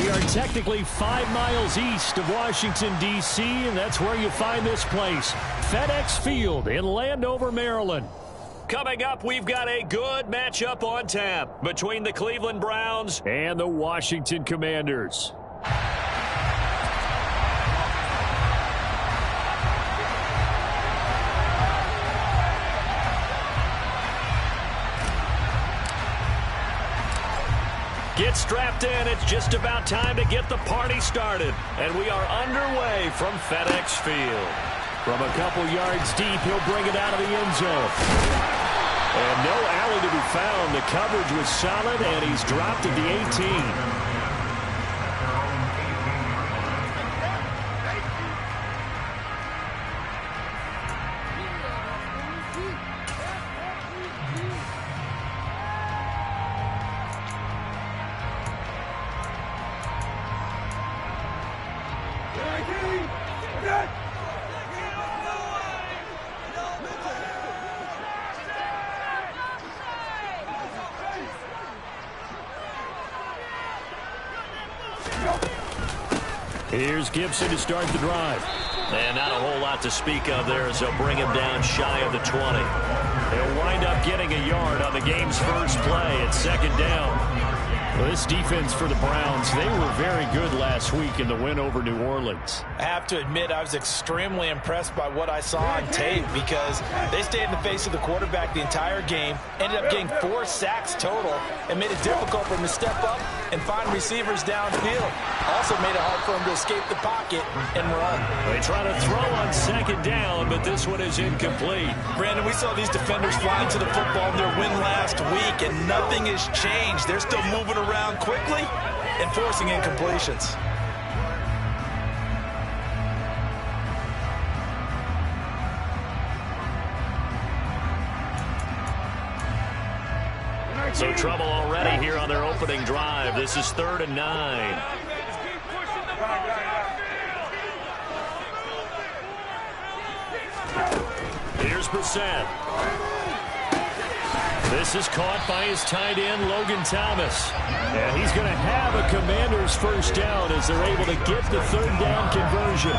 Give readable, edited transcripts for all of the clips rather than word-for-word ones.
We are technically 5 miles east of Washington, D.C., and that's where you find this place, FedEx Field in Landover, Maryland. Coming up, we've got a good matchup on tap between the Cleveland Browns and the Washington Commanders. Get strapped in. It's just about time to get the party started. And we are underway from FedEx Field. From a couple yards deep, he'll bring it out of the end zone. And no alley to be found. The coverage was solid, and he's dropped at the 18. Here's Gibson to start the drive. And not a whole lot to speak of there as they'll bring him down shy of the 20. They'll wind up getting a yard on the game's first play at second down. Well, this defense for the Browns, they were very good last week in the win over New Orleans. I have to admit, I was extremely impressed by what I saw on tape because they stayed in the face of the quarterback the entire game, ended up getting 4 sacks total, and made it difficult for him to step up and find receivers downfield. Also made it hard for him to escape the pocket and run. They try to throw on second down, but this one is incomplete. Brandon, we saw these defenders flying to the football in their win last week, and nothing has changed. They're still moving around quickly and forcing incompletions. So trouble already here on their opening drive. This is 3rd and 9. Here's Brissett. This is caught by his tight end, Logan Thomas. And he's going to have a Commanders first down as they're able to get the 3rd down conversion.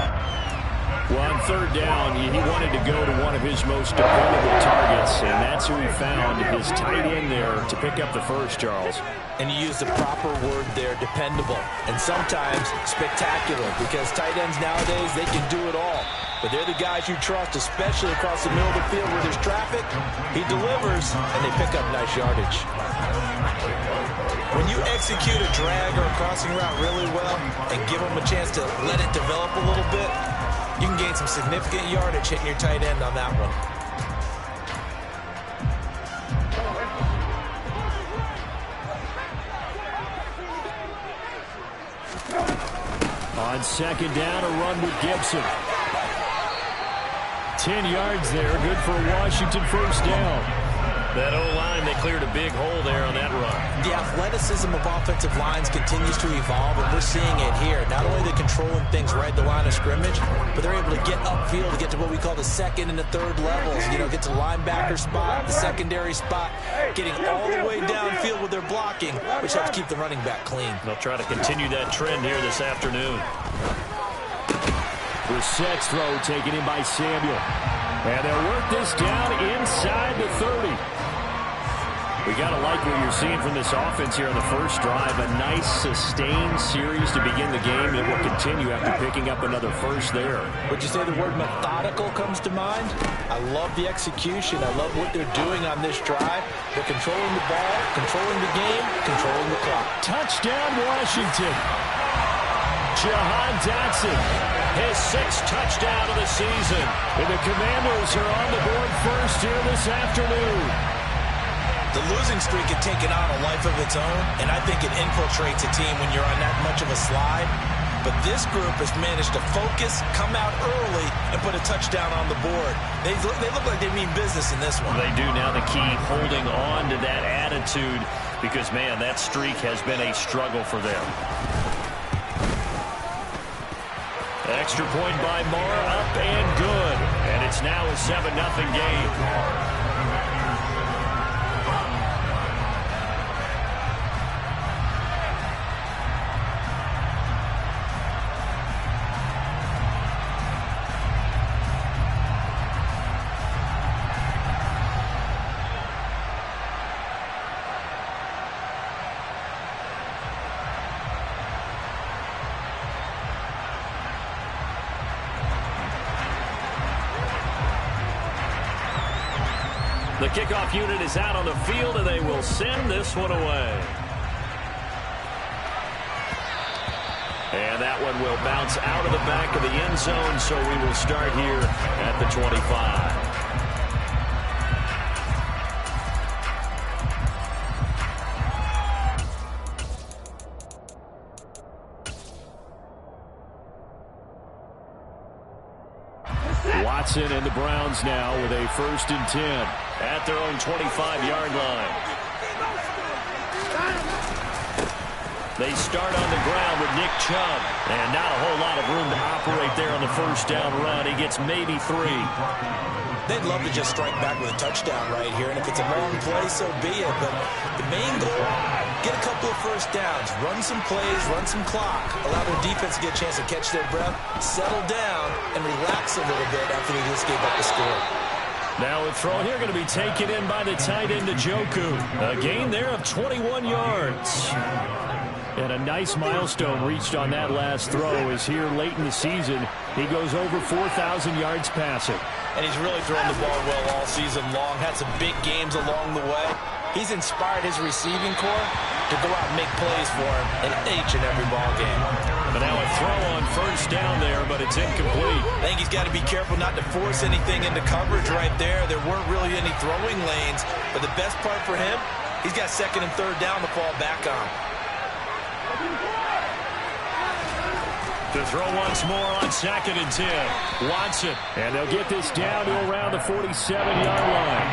Well, on 3rd down, he wanted to go to one of his most dependable targets, and that's who he found, his tight end there, to pick up the first, Charles. And you use the proper word there, dependable, and sometimes spectacular, because tight ends nowadays, they can do it all. But they're the guys you trust, especially across the middle of the field where there's traffic. He delivers, and they pick up nice yardage. When you execute a drag or a crossing route really well and give them a chance to let it develop a little bit, you can gain some significant yardage hitting your tight end on that one. On second down, a run with Gibson. 10 yards there, good for a Washington first down. That O-line, they cleared a big hole there on that run. The athleticism of offensive lines continues to evolve, and we're seeing it here. Not only are they controlling things right at the line of scrimmage, but they're able to get upfield to get to what we call the 2nd and the 3rd levels. You know, get to the linebacker spot, the secondary spot, getting all the way downfield with their blocking, which helps keep the running back clean. They'll try to continue that trend here this afternoon. Brissett's throw taken in by Samuel. And they'll work this down inside the 30. We got to like what you're seeing from this offense here on the first drive. A nice, sustained series to begin the game. It will continue after picking up another first there. Would you say the word methodical comes to mind? I love the execution. I love what they're doing on this drive. They're controlling the ball, controlling the game, controlling the clock. Touchdown, Washington. Jahan Dotson, his 6th touchdown of the season. And the Commanders are on the board first here this afternoon. The losing streak had taken on a life of its own, and I think it infiltrates a team when you're on that much of a slide. But this group has managed to focus, come out early, and put a touchdown on the board. They look like they mean business in this one. They do. Now the key, holding on to that attitude, because, man, that streak has been a struggle for them. Extra point by Moore, up and good. And it's now a 7-0 game. The kickoff unit is out on the field, and they will send this one away. And that one will bounce out of the back of the end zone, so we will start here at the 25. Watson and the Browns now with a 1st and 10 at their own 25-yard line. They start on the ground with Nick Chubb, and not a whole lot of room to operate there on the 1st down run. He gets maybe 3. They'd love to just strike back with a touchdown right here, and if it's a long play, so be it. But the main goal, get a couple of 1st downs, run some plays, run some clock, allow their defense to get a chance to catch their breath, settle down, and relax a little bit after they just gave up the score. Now a throw here going to be taken in by the tight end, Njoku. A gain there of 21 yards. And a nice milestone reached on that last throw as here late in the season, he goes over 4,000 yards passing. And he's really thrown the ball well all season long, had some big games along the way. He's inspired his receiving corps to go out and make plays for him in each and every ball game. But now a throw on 1st down there, but it's incomplete. I think he's got to be careful not to force anything into coverage right there. There weren't really any throwing lanes, but the best part for him, he's got 2nd and 3rd down to fall back on. To throw once more on 2nd and 10. Watson, and they'll get this down to around the 47-yard line.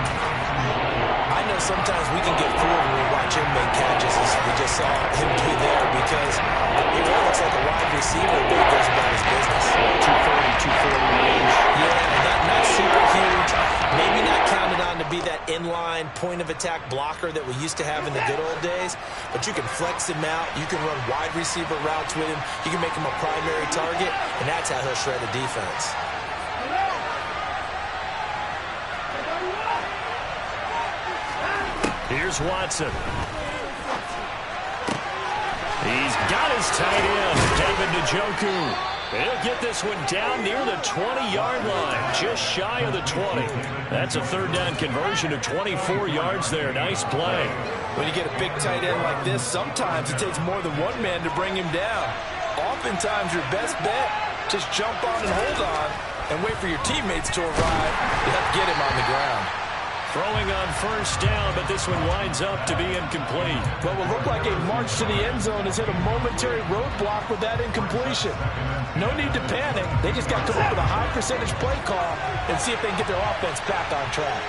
I know sometimes we can get fooled when we watch him make catches, as we just saw him do there, because he really looks like a wide receiver when he goes about his business. 230 range. Yeah, not super huge. Maybe not counted on to be that inline point-of-attack blocker that we used to have in the good old days, but you can flex him out. You can run wide receiver routes with him. You can make him a primary target, and that's how he'll shred a defense. Here's Watson. He's got his tight end, David Njoku. He'll get this one down near the 20-yard line, just shy of the 20. That's a 3rd down conversion of 24 yards there. Nice play. When you get a big tight end like this, sometimes it takes more than one man to bring him down. Oftentimes, your best bet, just jump on and hold on and wait for your teammates to arrive to help get him on the ground. Throwing on 1st down, but this one winds up to be incomplete. What will look like a march to the end zone has hit a momentary roadblock with that incompletion. No need to panic. They just got to come up with a high percentage play call and see if they can get their offense back on track.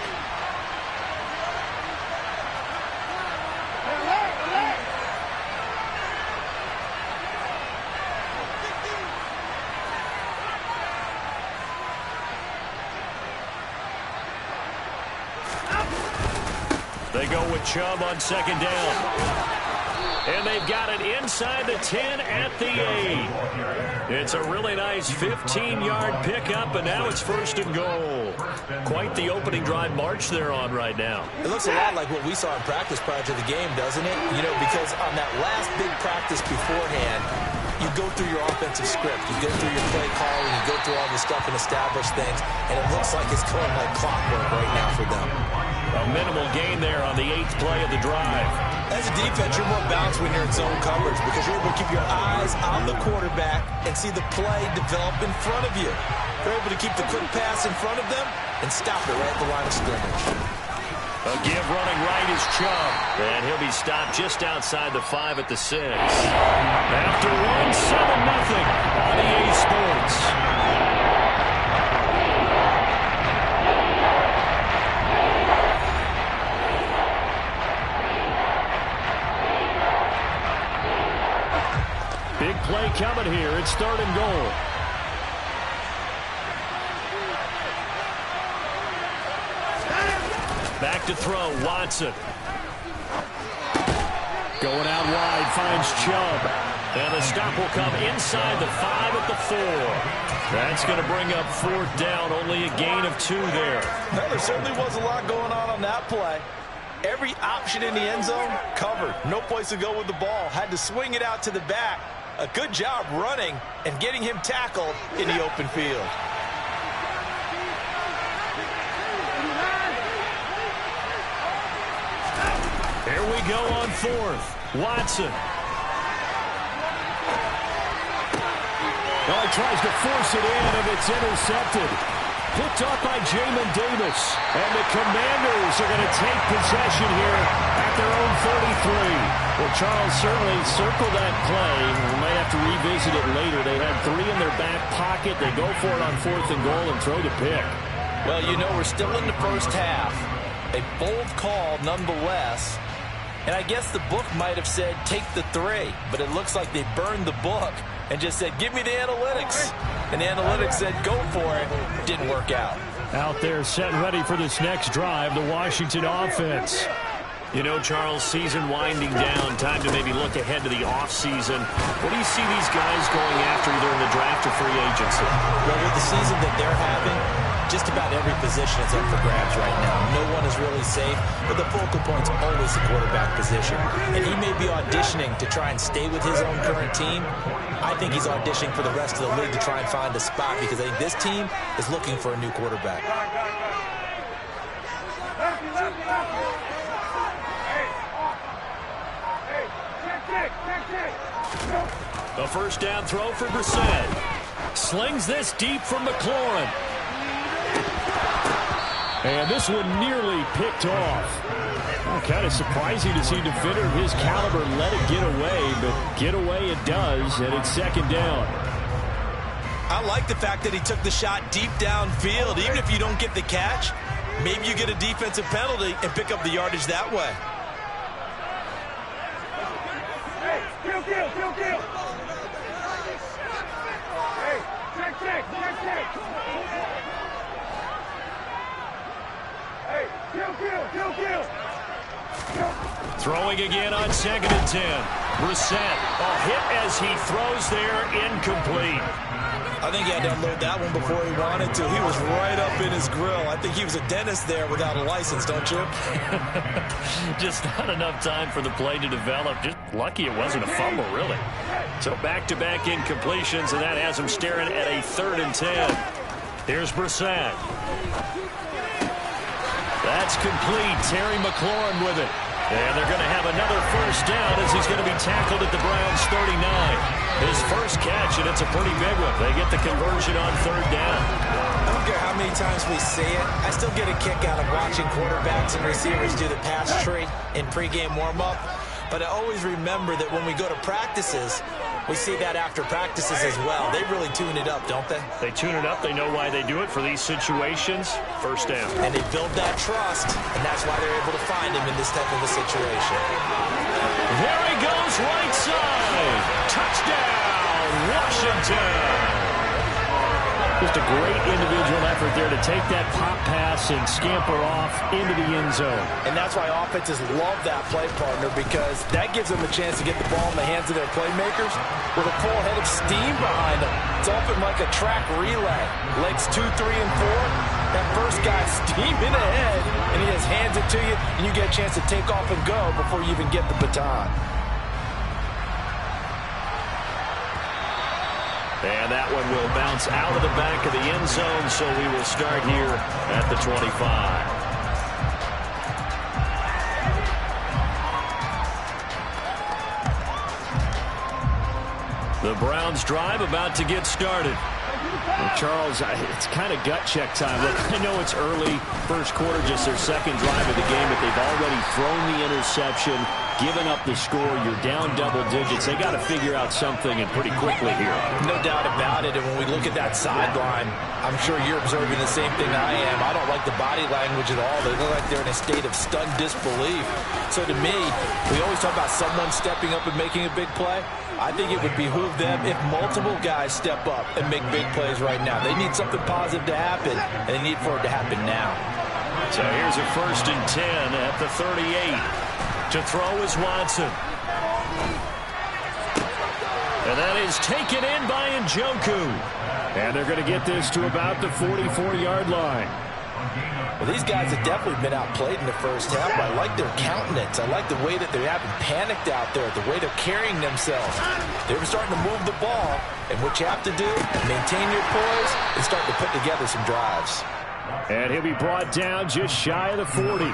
They go with Chubb on 2nd down. And they've got it inside the 10 at the 8. It's a really nice 15-yard pickup, and now it's 1st and goal. Quite the opening drive march they're on right now. It looks a lot like what we saw in practice prior to the game, doesn't it? You know, because on that last big practice beforehand, you go through your offensive script, you go through your play calling, you go through all the stuff and establish things, and it looks like it's going like clockwork right now for them. A minimal gain there on the 8th play of the drive. As a defense, you're more balanced when you're in zone coverage because you're able to keep your eyes on the quarterback and see the play develop in front of you. You're able to keep the quick pass in front of them and stop it right at the line of scrimmage. A give running right is Chubb, and he'll be stopped just outside the 5 at the 6. After one, 7-0 on EA Sports. Big play coming here. It's 3rd and goal. Back to throw, Watson. Going out wide, finds Chubb. And the stop will come inside the 5 at the 4. That's going to bring up 4th down, only a gain of 2 there. No, there certainly was a lot going on that play. Every option in the end zone covered. No place to go with the ball. Had to swing it out to the back. A good job running and getting him tackled in the open field. go on fourth. Watson. Oh, he tries to force it in, and it's intercepted. Picked off by Jamin Davis. And the Commanders are going to take possession here at their own 33. Well, Charles certainly circled that play. We might have to revisit it later. They had 3 in their back pocket. They go for it on 4th and goal and throw the pick. Well, you know, we're still in the first half. A bold call nonetheless. And I guess the book might have said take the 3, but it looks like they burned the book and just said, give me the analytics. And the analytics said, go for it. Didn't work out. Out there set and ready for this next drive, the Washington offense. You know, Charles, season winding down, time to maybe look ahead to the offseason. What do you see these guys going after either in the draft or free agency? Well, with the season that they're having, just about every position is up for grabs right now. No one is really safe, but the focal point's always the quarterback position. And he may be auditioning to try and stay with his own current team. I think he's auditioning for the rest of the league to try and find a spot because I think this team is looking for a new quarterback. A first down throw for Brissett. Slings this deep from McLaurin. And this one nearly picked off. Oh, kind of surprising to see a defender of his caliber let it get away, but get away it does, and it's 2nd down. I like the fact that he took the shot deep downfield. Even if you don't get the catch, maybe you get a defensive penalty and pick up the yardage that way. Hey, kill. Hey, check. Hey, kill. Throwing again on 2nd and 10. Brissett, a hit as he throws there, incomplete. I think he had to unload that one before he wanted to. He was right up in his grill. I think he was a dentist there without a license, don't you? Just not enough time for the play to develop. Just lucky it wasn't a fumble, really. So back-to-back incompletions, and that has him staring at a 3rd and 10. Here's Brissett. That's complete. Terry McLaurin with it. And they're going to have another first down as he's going to be tackled at the Browns' 39. His first catch, and it's a pretty big one. They get the conversion on 3rd down. I don't care how many times we see it. I still get a kick out of watching quarterbacks and receivers do the pass tree in pregame warm-up. But I always remember that when we go to practices, we see that after practices as well. They really tune it up, don't they? They tune it up. They know why they do it for these situations. First down. And they build that trust, and that's why they're able to find him in this type of a situation. There he goes, right side. Touchdown, Washington. Just a great individual effort there to take that pop pass and scamper off into the end zone. And that's why offenses love that play, partner, because that gives them a chance to get the ball in the hands of their playmakers with a full head of steam behind them. It's often like a track relay. Legs 2, 3, and 4. That first guy's steaming ahead, and he just hands it to you, and you get a chance to take off and go before you even get the baton. And that one will bounce out of the back of the end zone, so we will start here at the 25. The Browns drive about to get started. Well, Charles, it's kind of gut check time. Look, I know it's early, first quarter, just their 2nd drive of the game, but they've already thrown the interception, given up the score. You're down double digits. They got to figure out something, and pretty quickly here. No doubt about it. And when we look at that sideline, I'm sure you're observing the same thing I am. I don't like the body language at all. They look like they're in a state of stunned disbelief. So to me, we always talk about someone stepping up and making a big play. I think it would behoove them if multiple guys step up and make big plays right now. They need something positive to happen, and they need for it to happen now. So here's a 1st and 10 at the 38. To throw is Watson. And that is taken in by Njoku. And they're going to get this to about the 44-yard line. Well, these guys have definitely been outplayed in the first half, but I like their countenance. I like the way that they haven't panicked out there, the way they're carrying themselves. They're starting to move the ball, and what you have to do, maintain your poise and start to put together some drives. And he'll be brought down just shy of the 40.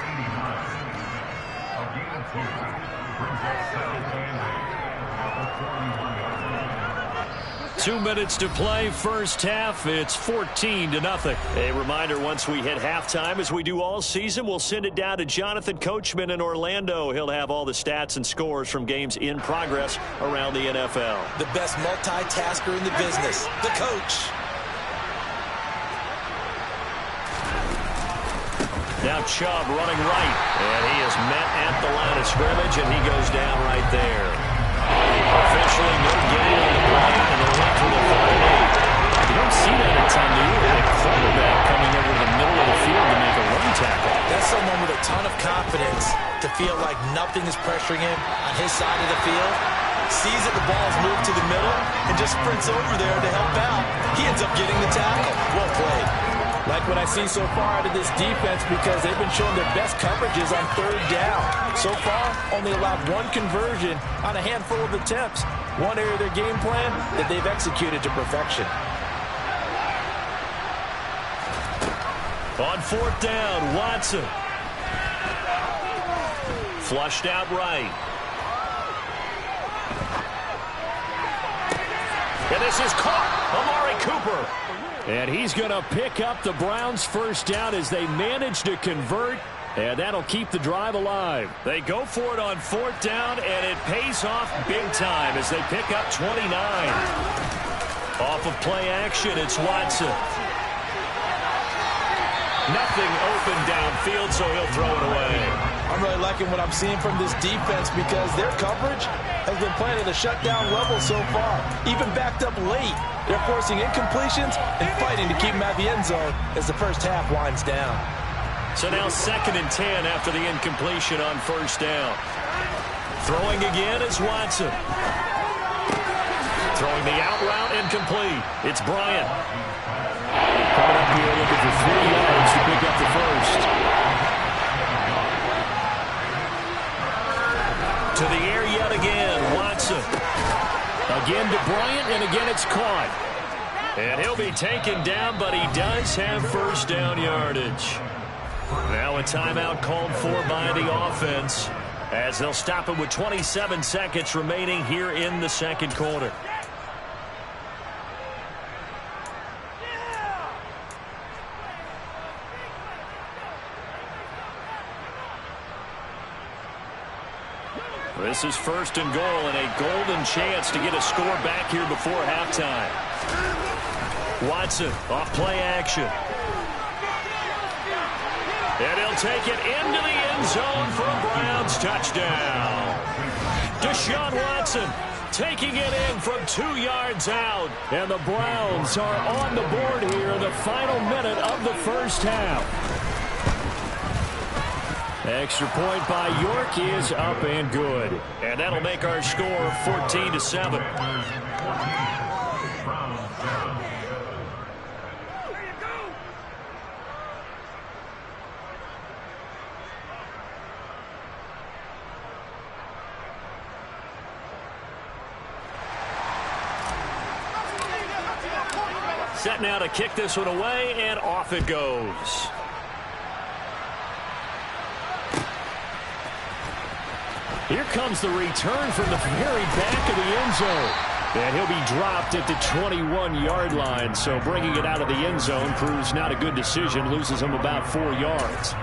Two minutes to play, first half. It's 14-0. A reminder, once we hit halftime, as we do all season, we'll send it down to Jonathan Coachman in Orlando. He'll have all the stats and scores from games in progress around the NFL. The best multitasker in the business, the coach. Now Chubb running right, and he is met at the line of scrimmage, and he goes down right there. Officially no gain on the play, and they're left with a 3rd and 8. You don't see that a ton, do you? A quarterback coming over the middle of the field to make a run tackle. That's someone with a ton of confidence to feel like nothing is pressuring him on his side of the field. Sees that the ball's moved to the middle and just sprints over there to help out. He ends up getting the tackle. Well played. Like what I see so far out of this defense, because they've been showing their best coverages on 3rd down. So far, only allowed 1 conversion on a handful of attempts. One area of their game plan that they've executed to perfection. On 4th down, Watson. Flushed out right. And this is caught. Amari Cooper. And he's going to pick up the Browns' first down as they manage to convert. And that'll keep the drive alive. They go for it on 4th down, and it pays off big time as they pick up 29. Off of play action, it's Watson. Nothing open downfield, so he'll throw it away. I'm really liking what I'm seeing from this defense because their coverage has been playing at a shutdown level so far. Even backed up late, they're forcing incompletions and fighting to keep them out of the end zone as the first half winds down. So now 2nd and 10 after the incompletion on 1st down. Throwing again is Watson. Throwing the out route incomplete. It's Bryant. Coming up here looking for 3 yards to pick up the first. To the air yet again, Watson. Again to Bryant, and again it's caught. And he'll be taken down, but he does have first down yardage. Now a timeout called for by the offense as they'll stop it with 27 seconds remaining here in the 2nd quarter. This is 1st and goal and a golden chance to get a score back here before halftime. Watson off play action. And he'll take it into the end zone for a Browns touchdown. Deshaun Watson taking it in from 2 yards out. And the Browns are on the board here in the final minute of the first half. Extra point by York is up and good. And that'll make our score 14-7. Set now to kick this one away, and off it goes. Here comes the return from the very back of the end zone. And he'll be dropped at the 21-yard line. So bringing it out of the end zone proves not a good decision. Loses him about 4 yards.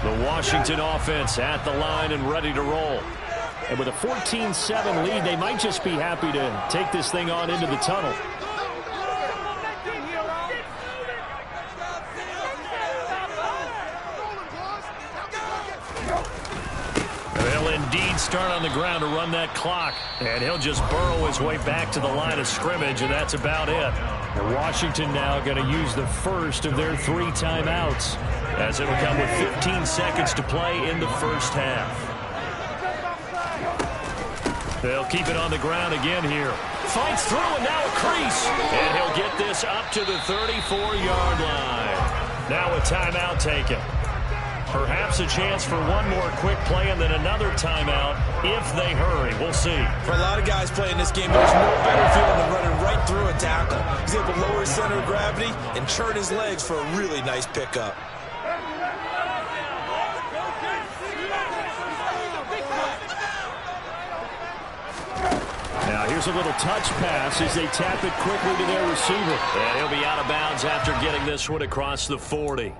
The Washington offense at the line and ready to roll. And with a 14-7 lead, they might just be happy to take this thing on into the tunnel. They'll indeed start on the ground to run that clock. And he'll just burrow his way back to the line of scrimmage, and that's about it. And Washington now going to use the first of their 3 timeouts, as it'll come with 15 seconds to play in the first half. They'll keep it on the ground again here. Fights through, and now a crease. And he'll get this up to the 34-yard line. Now a timeout taken. Perhaps a chance for one more quick play and then another timeout if they hurry. We'll see. For a lot of guys playing this game, there's no better feeling than running right through a tackle. He's able to lower his center of gravity and churn his legs for a really nice pickup. Here's a little touch pass as they tap it quickly to their receiver. And he'll be out of bounds after getting this one across the 40.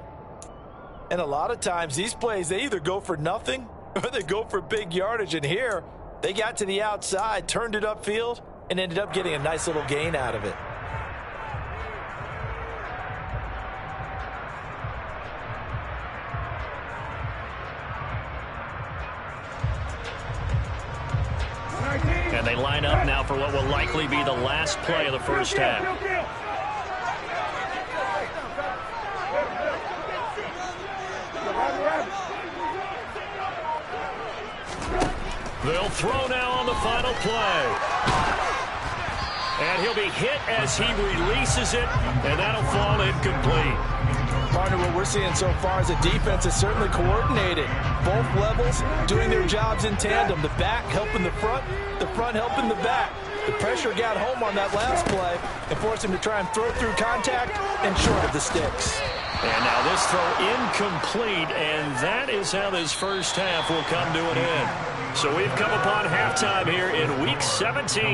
And a lot of times these plays, they either go for nothing or they go for big yardage. And here, they got to the outside, turned it upfield, and ended up getting a nice little gain out of it. And they line up now for what will likely be the last play of the first half. They'll throw now on the final play. And he'll be hit as he releases it, and that'll fall incomplete. Partner, what we're seeing so far is a defense is certainly coordinated. Both levels doing their jobs in tandem. The back helping the front helping the back. The pressure got home on that last play and forced him to try and throw through contact and short of the sticks. And now this throw incomplete, and that is how this first half will come to an end. So we've come upon halftime here in Week 17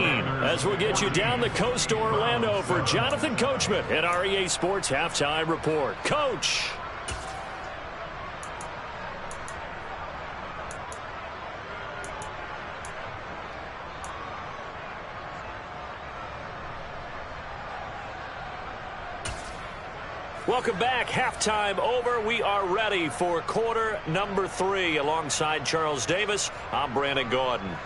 as we'll get you down the coast to Orlando for Jonathan Coachman at our EA Sports Halftime Report. Coach! Welcome back. Halftime over. We are ready for quarter number 3. Alongside Charles Davis, I'm Brandon Gaudin.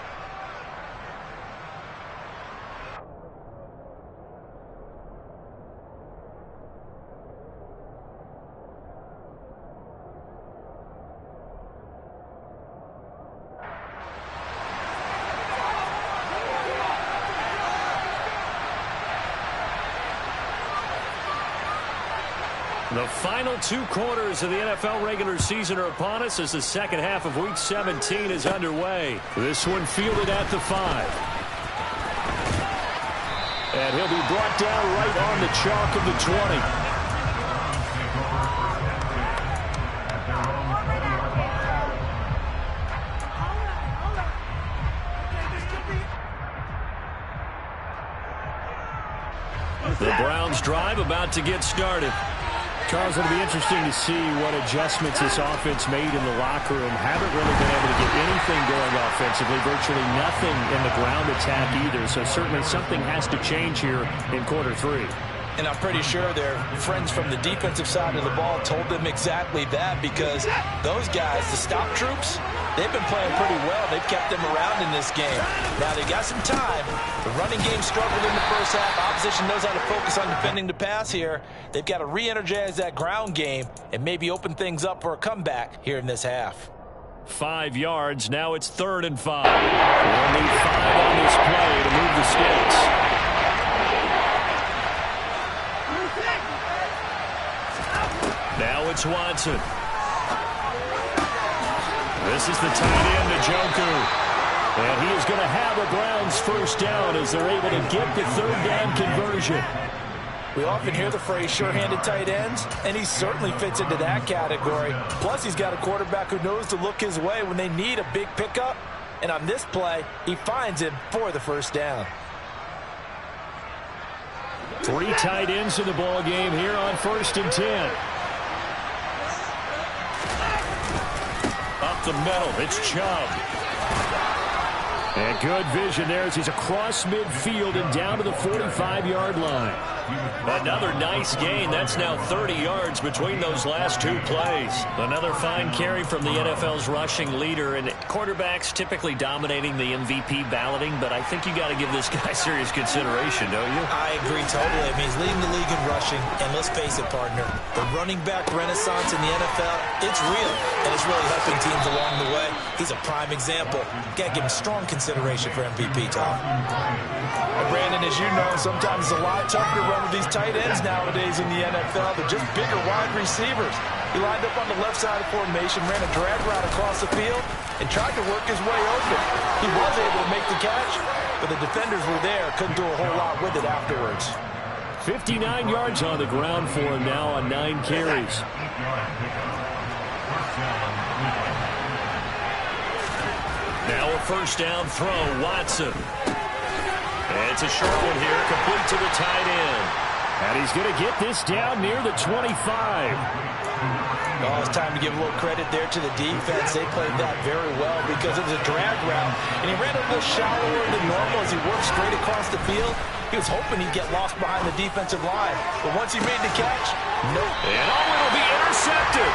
The final 2 quarters of the NFL regular season are upon us as the second half of Week 17 is underway. This one fielded at the 5. And he'll be brought down right on the chalk of the 20. The Browns drive about to get started. Charles, it'll be interesting to see what adjustments this offense made in the locker room. Haven't really been able to get anything going offensively, virtually nothing in the ground attack either. So certainly something has to change here in quarter 3. And I'm pretty sure their friends from the defensive side of the ball told them exactly that, because those guys, the stop troops, they've been playing pretty well. They've kept them around in this game. Now they got some time. The running game struggled in the first half. Opposition knows how to focus on defending the pass here. They've got to re-energize that ground game and maybe open things up for a comeback here in this half. 5 yards. Now it's 3rd and 5. They'll need 5 on this play to move the sticks. Now it's Watson. This is the tight end, Njoku. And he is going to have a Browns first down as they're able to get the 3rd down conversion. We often hear the phrase sure-handed tight ends, and he certainly fits into that category. Plus, he's got a quarterback who knows to look his way when they need a big pickup. And on this play, he finds him for the first down. 3 tight ends in the ball game here on 1st and 10. Up the middle, it's Chubb. And good vision there as he's across midfield and down to the 45-yard line. Another nice gain. That's now 30 yards between those last 2 plays. Another fine carry from the NFL's rushing leader, and quarterbacks typically dominating the MVP balloting, but I think you got to give this guy serious consideration, don't you? I agree totally. I mean, he's leading the league in rushing, and let's face it, partner, the running back renaissance in the NFL, it's real, and it's really helping teams along the way. He's a prime example. Got to give him strong consideration for MVP, Tom. Brandon, as you know, sometimes it's a lot tougher to run with these tight ends nowadays in the NFL. They're just bigger wide receivers. He lined up on the left side of formation, ran a drag route across the field, and tried to work his way open. He was able to make the catch, but the defenders were there. Couldn't do a whole lot with it afterwards. 59 yards on the ground for him now on 9 carries. Now a first down throw, Watson. And it's a short one here, complete to the tight end. And he's going to get this down near the 25. Oh, it's time to give a little credit there to the defense. They played that very well because it was a drag route, and he ran a little shallower than normal as he worked straight across the field. He was hoping he'd get lost behind the defensive line, but once he made the catch, nope. And it'll be intercepted.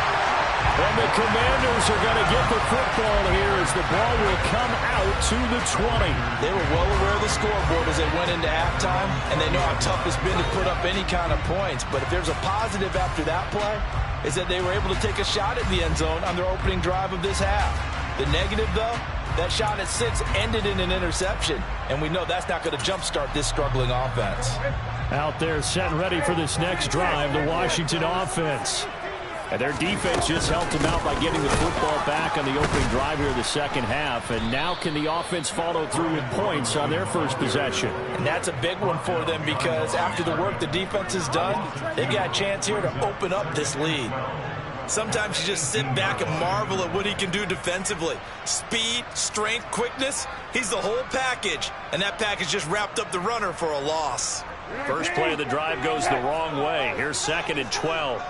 And the Commanders are going to get the football here as the ball will come out to the 20. They were well aware of the scoreboard as they went into halftime, and they know how tough it's been to put up any kind of points. But if there's a positive after that play, is that they were able to take a shot at the end zone on their opening drive of this half. The negative, though, that shot at 6 ended in an interception, and we know that's not going to jumpstart this struggling offense. Out there set and ready for this next drive, the Washington offense. And their defense just helped them out by getting the football back on the opening drive here in the second half. And now can the offense follow through with points on their first possession? And that's a big one for them because after the work the defense has done, they've got a chance here to open up this lead. Sometimes you just sit back and marvel at what he can do defensively. Speed, strength, quickness, he's the whole package. And that package just wrapped up the runner for a loss. First play of the drive goes the wrong way. Here's 2nd and 12.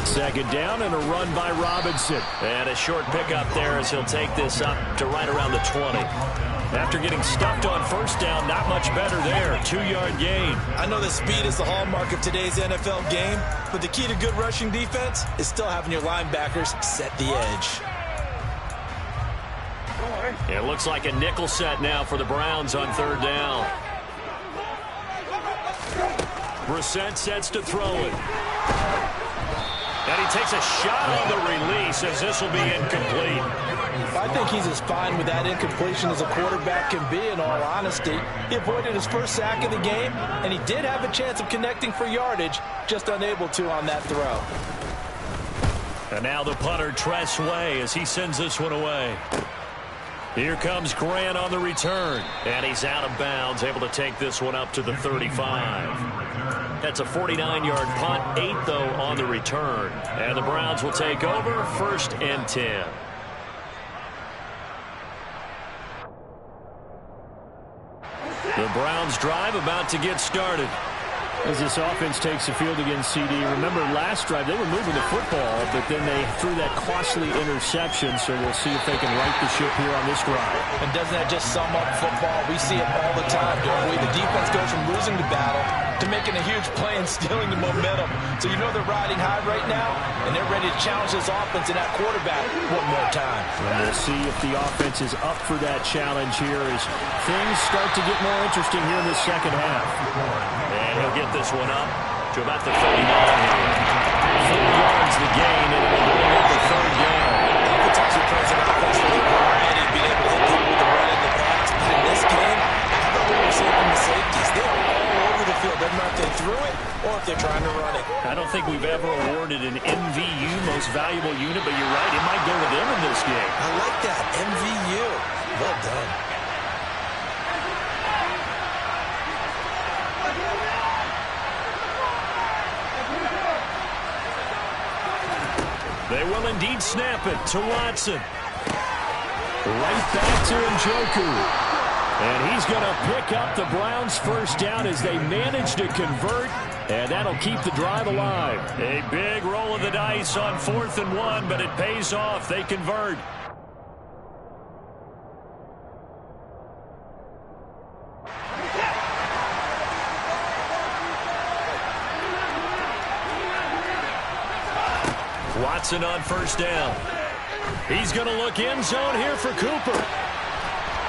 Second down and a run by Robinson. And a short pickup there as he'll take this up to right around the 20. After getting stuffed on first down, not much better there. 2-yard gain. I know that speed is the hallmark of today's NFL game, but the key to good rushing defense is still having your linebackers set the edge. It looks like a nickel set now for the Browns on 3rd down. Brissett sets to throw it. And he takes a shot on the release as this will be incomplete. I think he's as fine with that incompletion as a quarterback can be, in all honesty. He avoided his first sack of the game, and he did have a chance of connecting for yardage, just unable to on that throw. And now the punter, Tress Way, as he sends this one away. Here comes Grant on the return. And he's out of bounds, able to take this one up to the 35. That's a 49-yard punt, 8, though, on the return. And the Browns will take over, 1st and 10. The Browns drive about to get started. As this offense takes the field against CD. Remember, last drive, they were moving the football, but then they threw that costly interception, so we'll see if they can right the ship here on this drive. And doesn't that just sum up football? We see it all the time, don't we? The defense goes from losing the battle to making a huge play and stealing the momentum. So you know they're riding high right now, and they're ready to challenge this offense and that quarterback one more time. And we'll see if the offense is up for that challenge here as things start to get more interesting here in the second half. And he'll get this one up to about the 39 here. 4 yards the gain, and it'll bring up the 3rd down. Oftentimes we praise an offense for their variety, being able to hit people with the run in the pass. But in this game, how about what we're seeing from the safeties? They're all over the field. Doesn't matter if they threw it or if they're trying to run it. I don't think we've ever awarded an MVU, most valuable unit, but you're right, it might go to them in this game. I like that, MVU. Well done. They will indeed snap it to Watson. Right back to Njoku. And he's going to pick up the Browns' first down as they manage to convert. And that'll keep the drive alive. A big roll of the dice on 4th and 1, but it pays off. They convert. Watson on first down. He's going to look end zone here for Cooper.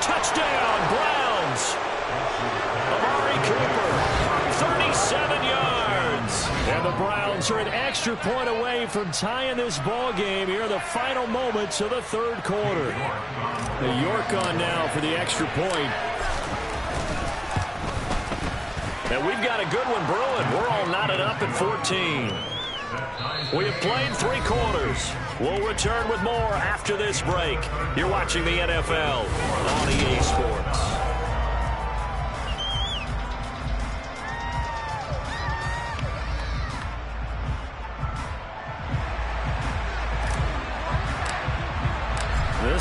Touchdown, Browns. Amari Cooper, 37 yards. And the Browns are an extra point away from tying this ball game here in the final moments of the 3rd quarter. The York on now for the extra point. And we've got a good one brewing. We're all knotted up at 14. We have played 3 quarters. We'll return with more after this break. You're watching the NFL on EA Sports.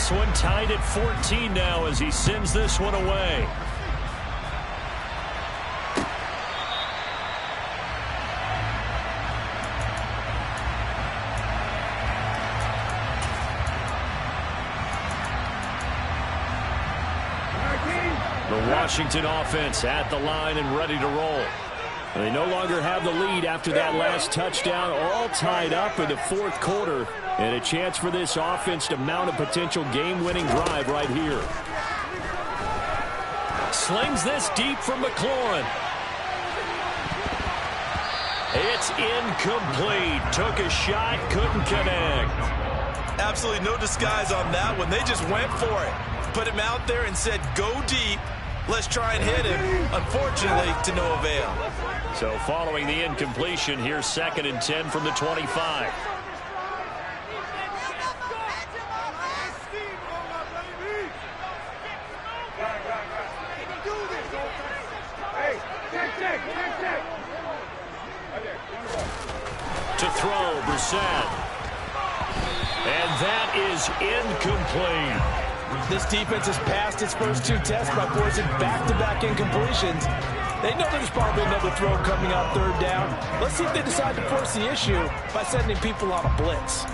This one tied at 14 now as he sends this one away. The Washington offense at the line and ready to roll. And they no longer have the lead after that last touchdown, all tied up in the fourth quarter. And a chance for this offense to mount a potential game-winning drive right here. Slings this deep from McLaurin. It's incomplete. Took a shot, couldn't connect. Absolutely no disguise on that one. They just went for it. Put him out there and said, go deep. Let's try and hit him. Unfortunately, to no avail. So following the incompletion, here's 2nd and 10 from the 25. To throw, Brissett. And that is incomplete. This defense has passed its first 2 tests by forcing back-to-back incompletions. They know there's probably another throw coming out 3rd down. Let's see if they decide to force the issue by sending people on a blitz.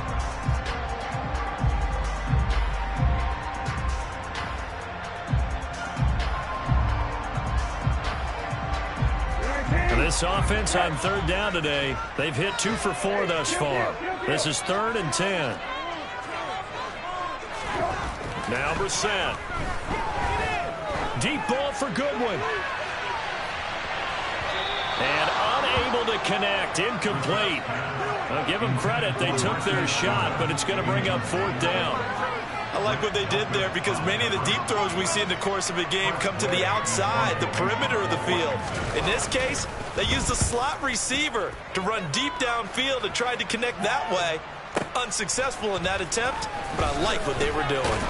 And this offense on 3rd down today, they've hit 2 for 4 thus far. This is 3rd and 10. Now Brissett. Deep ball for Goodwin. And unable to connect. Incomplete. I'll give them credit. They took their shot, but it's going to bring up 4th down. I like what they did there because many of the deep throws we see in the course of a game come to the outside, the perimeter of the field. In this case, they used the slot receiver to run deep downfield and tried to connect that way. Unsuccessful in that attempt, but I like what they were doing.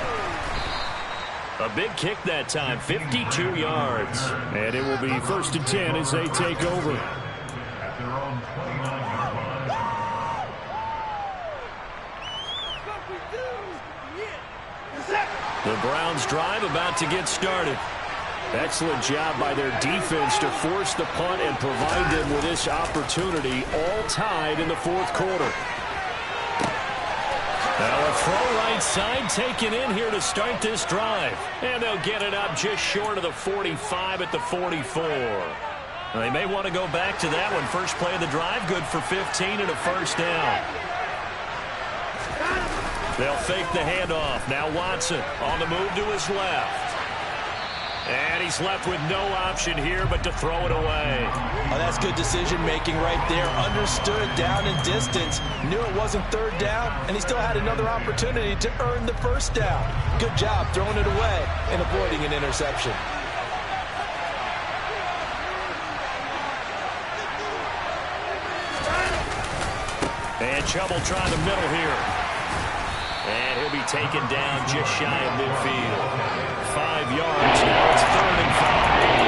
A big kick that time, 52 yards. And it will be 1st and 10 as they take over. The Browns drive about to get started. Excellent job by their defense to force the punt and provide them with this opportunity, all tied in the 4th quarter. Now a throw right side taken in here to start this drive. And they'll get it up just short of the 45 at the 44. Now they may want to go back to that one. First play of the drive, good for 15 and a 1st down. They'll fake the handoff. Now Watson on the move to his left. And he's left with no option here but to throw it away. Oh, that's good decision-making right there. Understood down and distance. Knew it wasn't 3rd down, and he still had another opportunity to earn the 1st down. Good job throwing it away and avoiding an interception. And Chubb trying the middle here. And he'll be taken down just shy of midfield. 5 yards. Now it's 3rd and 5.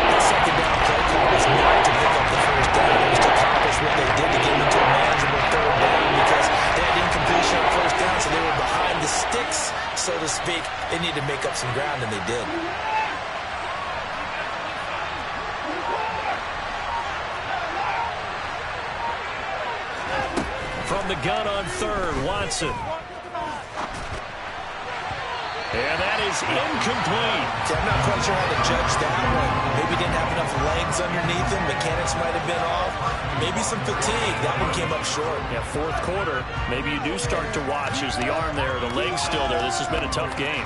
That 2nd down play call was not to pick up the 1st down. It was to accomplish what they did to get into a manageable 3rd down because they had incompletion on 1st down, so they were behind the sticks, so to speak. They needed to make up some ground, and they did. From the gun on 3rd, Watson. And that is incomplete. See, I'm not quite sure how to judge that one. Maybe didn't have enough legs underneath him. Mechanics might have been off. Maybe some fatigue. That one came up short. Yeah, 4th quarter. Maybe you do start to watch as the arm there, the leg's still there. This has been a tough game.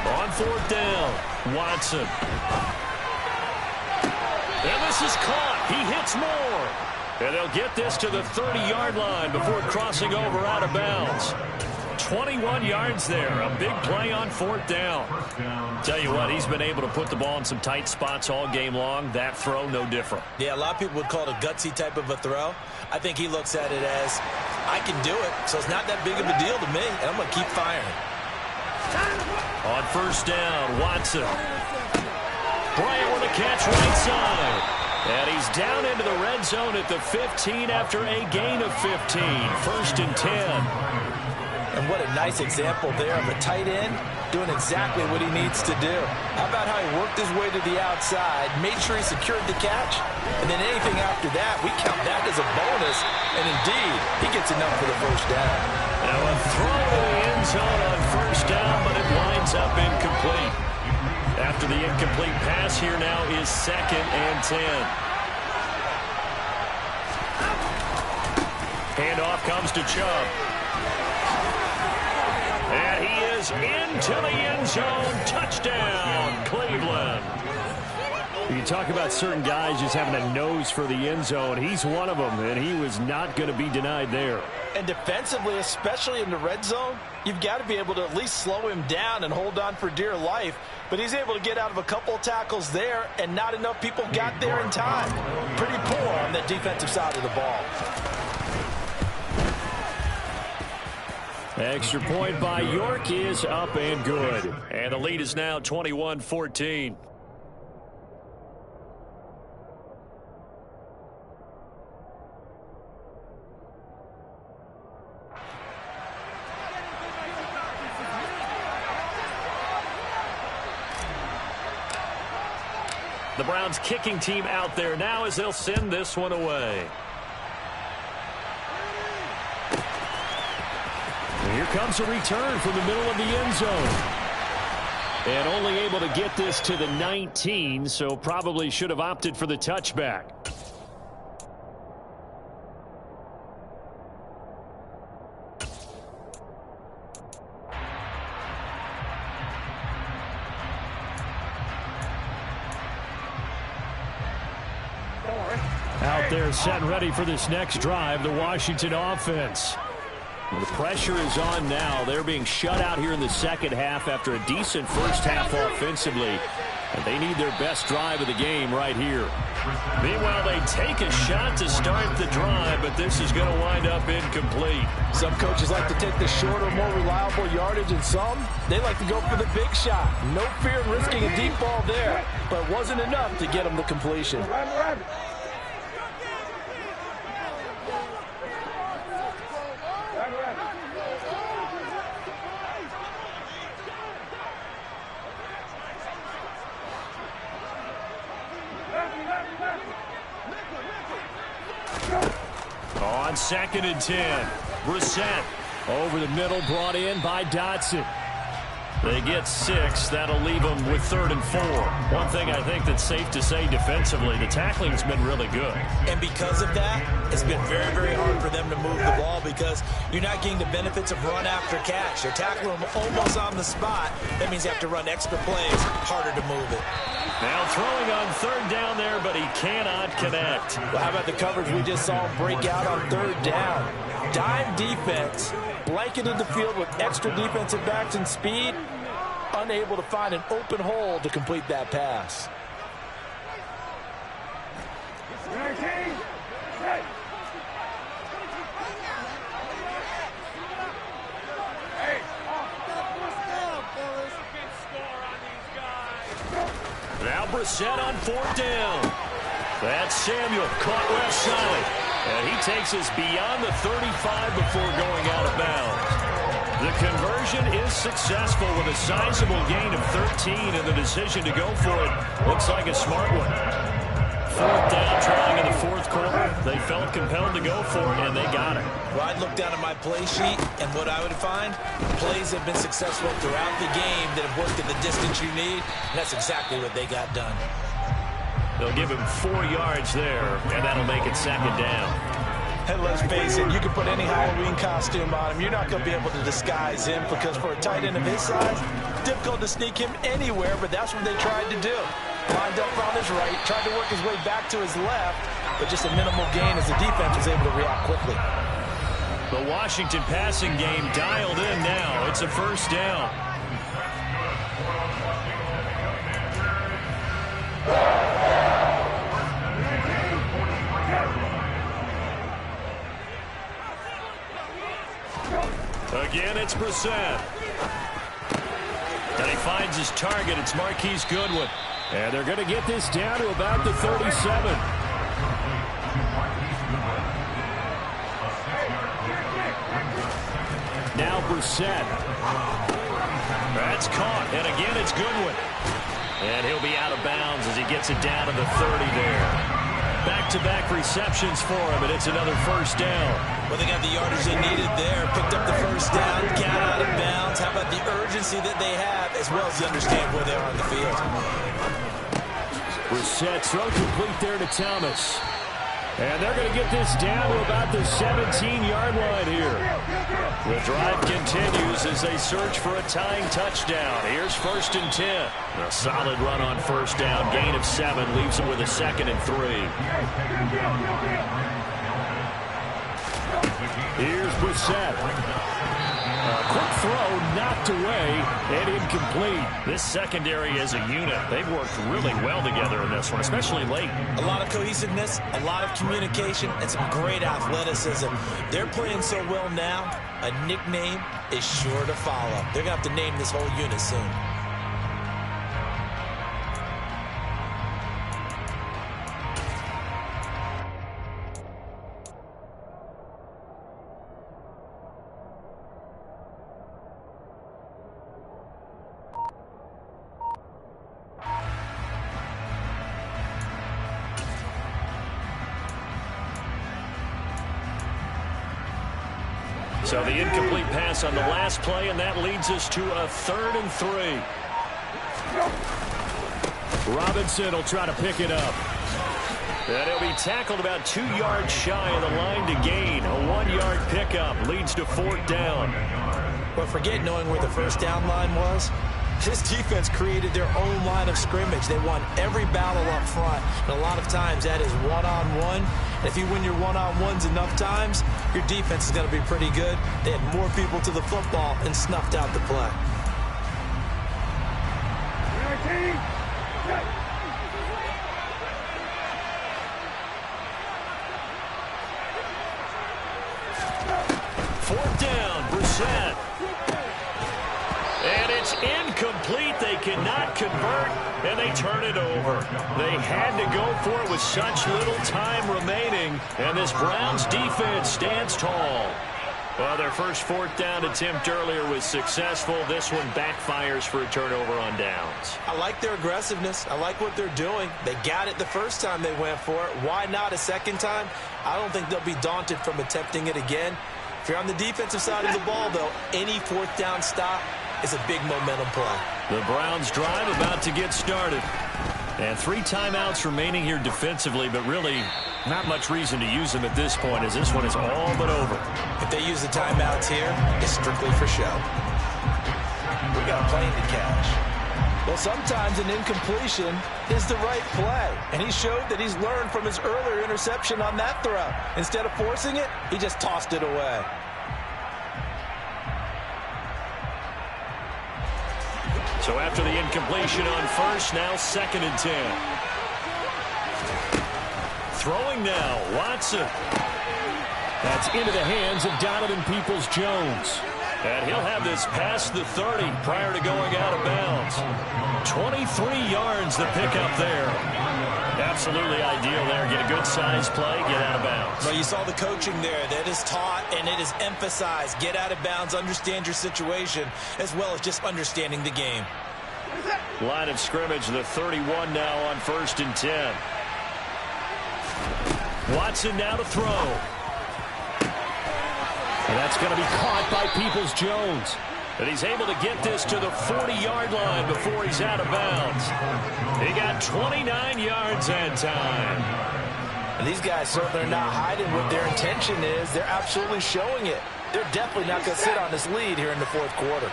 On 4th down, Watson. And this is caught. He hits Moore. And they'll get this to the 30-yard line before crossing over out of bounds. 21 yards there. A big play on 4th down. Tell you what, he's been able to put the ball in some tight spots all game long. That throw, no different. Yeah, a lot of people would call it a gutsy type of a throw. I think he looks at it as, I can do it, so it's not that big of a deal to me, and I'm going to keep firing. On 1st down, Watson. Bryant with a catch right side. And he's down into the red zone at the 15 after a gain of 15. 1st and 10. And what a nice example there of a tight end doing exactly what he needs to do. How about how he worked his way to the outside, made sure he secured the catch, and then anything after that, we count that as a bonus. And indeed, he gets enough for the 1st down. Now a throw to the end zone on 1st down, but it winds up incomplete. After the incomplete pass, here now is 2nd and 10. Handoff comes to Chubb. And he is into the end zone. Touchdown, Cleveland. You talk about certain guys just having a nose for the end zone. He's one of them, and he was not going to be denied there. And defensively, especially in the red zone, you've got to be able to at least slow him down and hold on for dear life. But he's able to get out of a couple of tackles there, and not enough people got there in time. Pretty poor on the defensive side of the ball. Extra point by York is up and good. And the lead is now 21-14. The Browns kicking team out there now as they'll send this one away. Here comes a return from the middle of the end zone. And only able to get this to the 19, so probably should have opted for the touchback. Out there set and ready for this next drive, the Washington offense. The pressure is on now. They're being shut out here in the 2nd half after a decent 1st half offensively. And they need their best drive of the game right here. Meanwhile, they take a shot to start the drive, but this is going to wind up incomplete. Some coaches like to take the shorter, more reliable yardage, and some, they like to go for the big shot. No fear in risking a deep ball there, but it wasn't enough to get them the completion. On 2nd and 10, Brissett over the middle, brought in by Dotson. They get 6. That'll leave them with 3rd and 4. One thing I think that's safe to say defensively, the tackling's been really good. And because of that, it's been very, very hard for them to move the ball because you're not getting the benefits of run after catch. You're tackling them almost on the spot. That means you have to run extra plays, harder to move it. Now throwing on 3rd down there, but he cannot connect. Well, how about the coverage we just saw him break out on 3rd down? Dime defense, blanketed the field with extra defensive backs and speed, unable to find an open hole to complete that pass. Now Brissett on 4th down. That's Samuel, caught left side. And he takes us beyond the 35 before going out of bounds. The conversion is successful with a sizable gain of 13, and the decision to go for it looks like a smart one. 4th down, trying in the 4th quarter. They felt compelled to go for it, and they got it. Well, I'd look down at my play sheet, and what I would find, plays have been successful throughout the game that have worked at the distance you need, and that's exactly what they got done. They'll give him 4 yards there, and that'll make it 2nd down. And let's face it, you can put any Halloween costume on him. You're not going to be able to disguise him because for a tight end of his size, difficult to sneak him anywhere, but that's what they tried to do. lined up on his right, tried to work his way back to his left, but just a minimal gain as the defense was able to react quickly. The Washington passing game dialed in now. It's a first down. Again, it's Brissett. And he finds his target. It's Marquise Goodwin. And they're going to get this down to about the 37. Now Brissett. That's caught. And again, it's Goodwin. And he'll be out of bounds as he gets it down to the 30 there. Back-to-back receptions for him, and it's another first down. Well, they got the yardage they needed there, picked up the first down, got out of bounds. How about the urgency that they have, as well as you understand where they are on the field. Brissett throw complete there to Thomas. And they're going to get this down to about the 17-yard line here. The drive continues as they search for a tying touchdown. Here's 1st and 10. A solid run on first down. Gain of 7 leaves them with a 2nd and 3. Here's Brissett. A quick throw knocked away and incomplete. This secondary as a unit, they've worked really well together in this one, especially late. A lot of cohesiveness, a lot of communication, and some great athleticism. They're playing so well now, a nickname is sure to follow. They're going to have to name this whole unit soon. So the incomplete pass on the last play, and that leads us to a 3rd and 3. Robinson will try to pick it up. And he'll be tackled about 2 yards shy of the line to gain. A 1-yard pickup leads to 4th down. But forget knowing where the first down line was. This defense created their own line of scrimmage. They won every battle up front. And a lot of times that is one-on-one. And if you win your one-on-ones enough times, your defense is going to be pretty good. They had more people to the football and snuffed out the play. Fourth down, Brissett. And it's incomplete. They cannot convert, and they turn it over. They had to go for it with such little time remaining, and this Browns defense stands tall. Well, their first 4th down attempt earlier was successful. This one backfires for a turnover on downs. I like their aggressiveness. I like what they're doing. They got it the first time they went for it. Why not a second time? I don't think they'll be daunted from attempting it again. If you're on the defensive side of the ball, though, any 4th down stop is a big momentum play. The Browns drive about to get started. And 3 timeouts remaining here defensively, but really not much reason to use them at this point as this one is all but over. If they use the timeouts here, it's strictly for show. We got a plane to catch. Well, sometimes an incompletion is the right play. And he showed that he's learned from his earlier interception on that throw. Instead of forcing it, he just tossed it away. So after the incompletion on first, now 2nd and 10. Throwing now, Watson. That's into the hands of Donovan Peoples-Jones. And he'll have this past the 30 prior to going out of bounds. 23 yards the pickup there. Absolutely ideal there. Get a good size play, get out of bounds. Well, you saw the coaching there. That is taught and it is emphasized. Get out of bounds, understand your situation, as well as just understanding the game. Line of scrimmage, the 31 now on 1st and 10. Watson now to throw. And that's going to be caught by Peoples-Jones. And he's able to get this to the 40-yard line before he's out of bounds. He got 29 yards that time. And these guys certainly are not hiding what their intention is. They're absolutely showing it. They're definitely not going to sit on this lead here in the 4th quarter.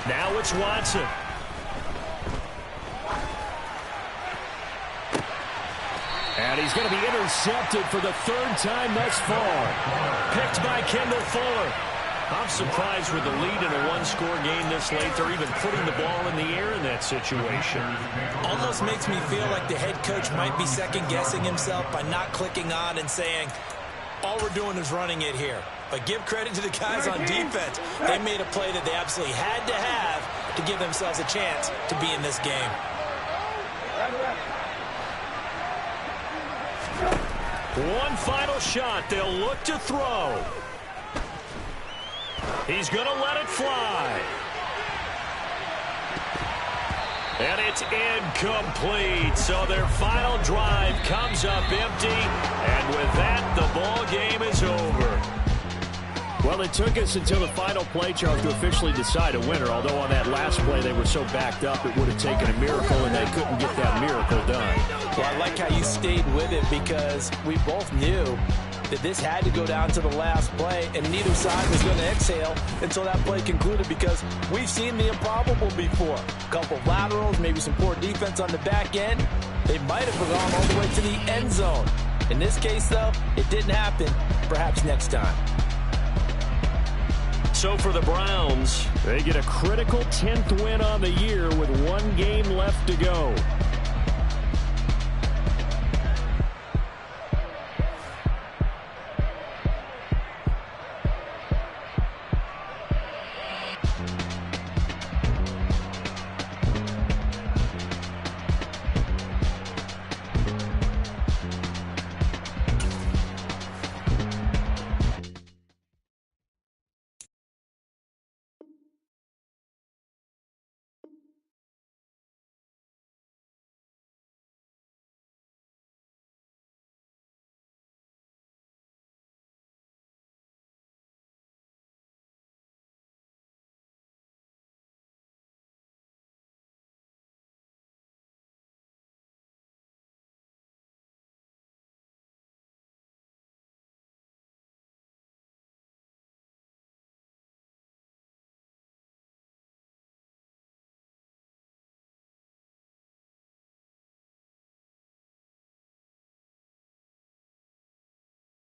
Now it's Watson. And he's going to be intercepted for the third time thus far. Picked by Kendall Fuller. I'm surprised with the lead in a one-score game this late. They're even putting the ball in the air in that situation. Almost makes me feel like the head coach might be second-guessing himself by not clicking on and saying, all we're doing is running it here. But give credit to the guys on defense. They made a play that they absolutely had to have to give themselves a chance to be in this game. One final shot. They'll look to throw. He's going to let it fly. And it's incomplete. So their final drive comes up empty. And with that, the ball game is over. Well, it took us until the final play, Charles, to officially decide a winner. Although on that last play they were so backed up, it would have taken a miracle, and they couldn't get that miracle done. Well, I like how you stayed with it because we both knew that this had to go down to the last play, and neither side was going to exhale until that play concluded because we've seen the improbable before. A couple of laterals, maybe some poor defense on the back end. They might have gone all the way to the end zone. In this case, though, it didn't happen. Perhaps next time. So for the Browns, they get a critical 10th win on the year with one game left to go.